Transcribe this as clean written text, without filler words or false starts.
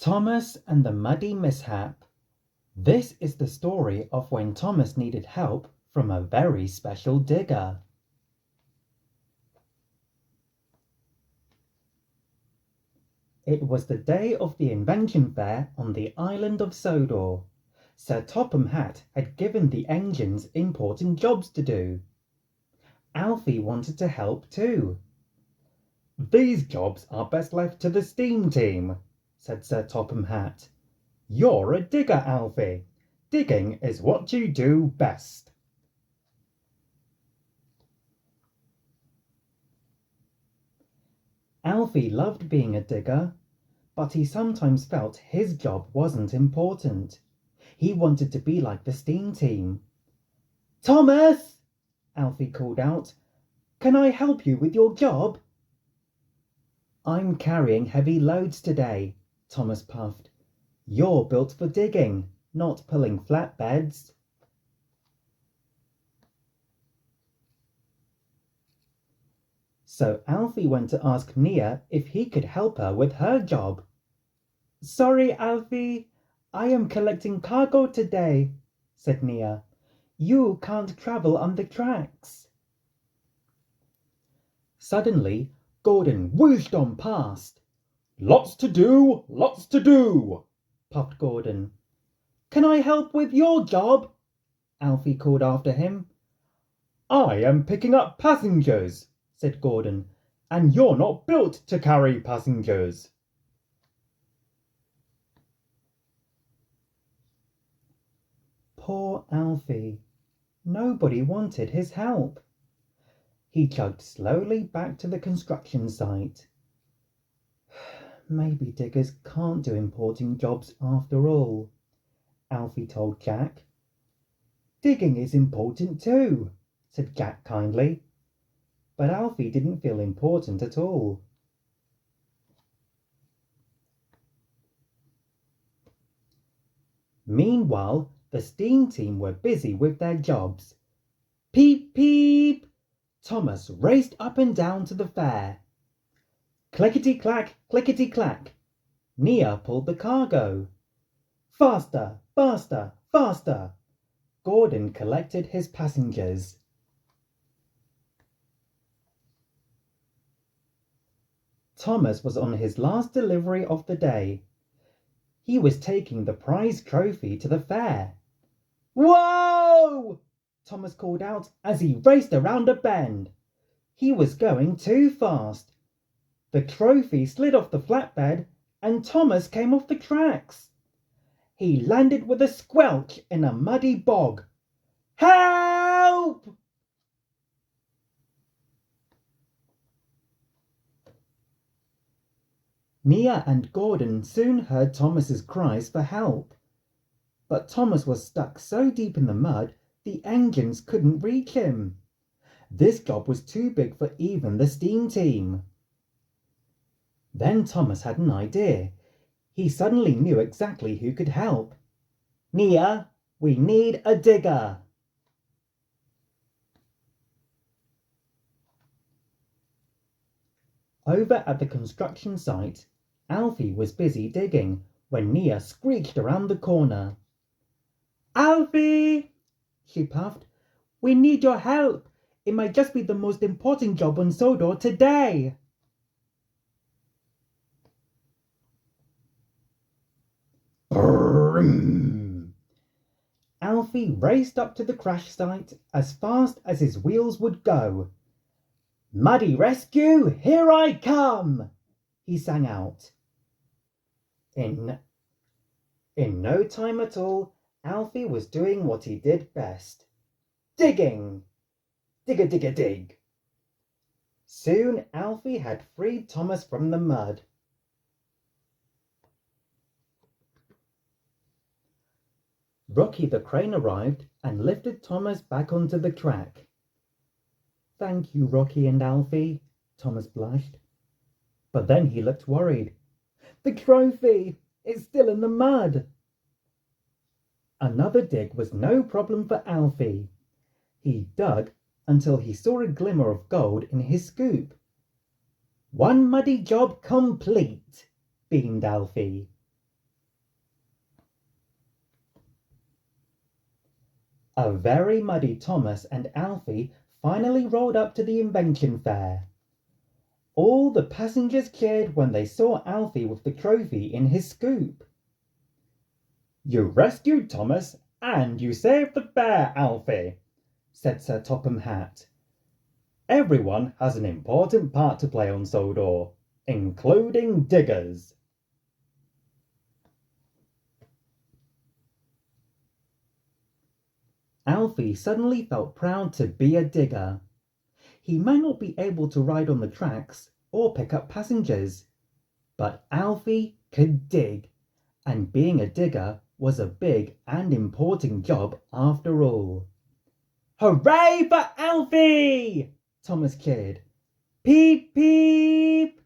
Thomas and the Muddy Mishap. This is the story of when Thomas needed help from a very special digger. It was the day of the invention fair on the island of Sodor. Sir Topham Hatt had given the engines important jobs to do. Alfie wanted to help too. "These jobs are best left to the steam team," said Sir Topham Hatt. "You're a digger, Alfie. Digging is what you do best." Alfie loved being a digger, but he sometimes felt his job wasn't important. He wanted to be like the steam team. "Thomas!" Alfie called out. "Can I help you with your job?" "I'm carrying heavy loads today," Thomas puffed. "You're built for digging, not pulling flatbeds." So Alfie went to ask Nia if he could help her with her job. "Sorry, Alfie, I am collecting cargo today," said Nia. "You can't travel on the tracks." Suddenly, Gordon whooshed on past. Lots to do," puffed Gordon. "Can I help with your job?" Alfie called after him. "I am picking up passengers," said Gordon, "and you're not built to carry passengers." Poor Alfie. Nobody wanted his help. He chugged slowly back to the construction site. "Maybe diggers can't do important jobs after all," Alfie told Jack. "Digging is important too," said Jack kindly. But Alfie didn't feel important at all. Meanwhile, the steam team were busy with their jobs. Peep, peep! Thomas raced up and down to the fair. Clickety-clack, clickety-clack. Nia pulled the cargo. Faster, faster, faster. Gordon collected his passengers. Thomas was on his last delivery of the day. He was taking the prize trophy to the fair. "Whoa!" Thomas called out as he raced around a bend. He was going too fast. The trophy slid off the flatbed and Thomas came off the tracks. He landed with a squelch in a muddy bog. "Help!" Nia and Gordon soon heard Thomas's cries for help. But Thomas was stuck so deep in the mud, the engines couldn't reach him. This job was too big for even the steam team. Then Thomas had an idea. He suddenly knew exactly who could help. "Nia, we need a digger." Over at the construction site, Alfie was busy digging when Nia screeched around the corner. "Alfie!" she puffed. "We need your help. It might just be the most important job on Sodor today." Brrrm. Alfie raced up to the crash site as fast as his wheels would go. "Muddy Rescue, here I come!" he sang out. In no time at all, Alfie was doing what he did best. Digging! Digga digga dig! Soon Alfie had freed Thomas from the mud. Rocky the crane arrived and lifted Thomas back onto the track. "Thank you, Rocky and Alfie," Thomas blushed. But then he looked worried. "The trophy! It's still in the mud!" Another dig was no problem for Alfie. He dug until he saw a glimmer of gold in his scoop. "One muddy job complete," beamed Alfie. A very muddy Thomas and Alfie finally rolled up to the invention fair. All the passengers cheered when they saw Alfie with the trophy in his scoop. "You rescued Thomas, and you saved the fair, Alfie," said Sir Topham Hatt. "Everyone has an important part to play on Sodor, including diggers." Alfie suddenly felt proud to be a digger. He might not be able to ride on the tracks or pick up passengers, but Alfie could dig, and being a digger was a big and important job after all. "Hooray for Alfie!" Thomas cheered. "Peep, peep!"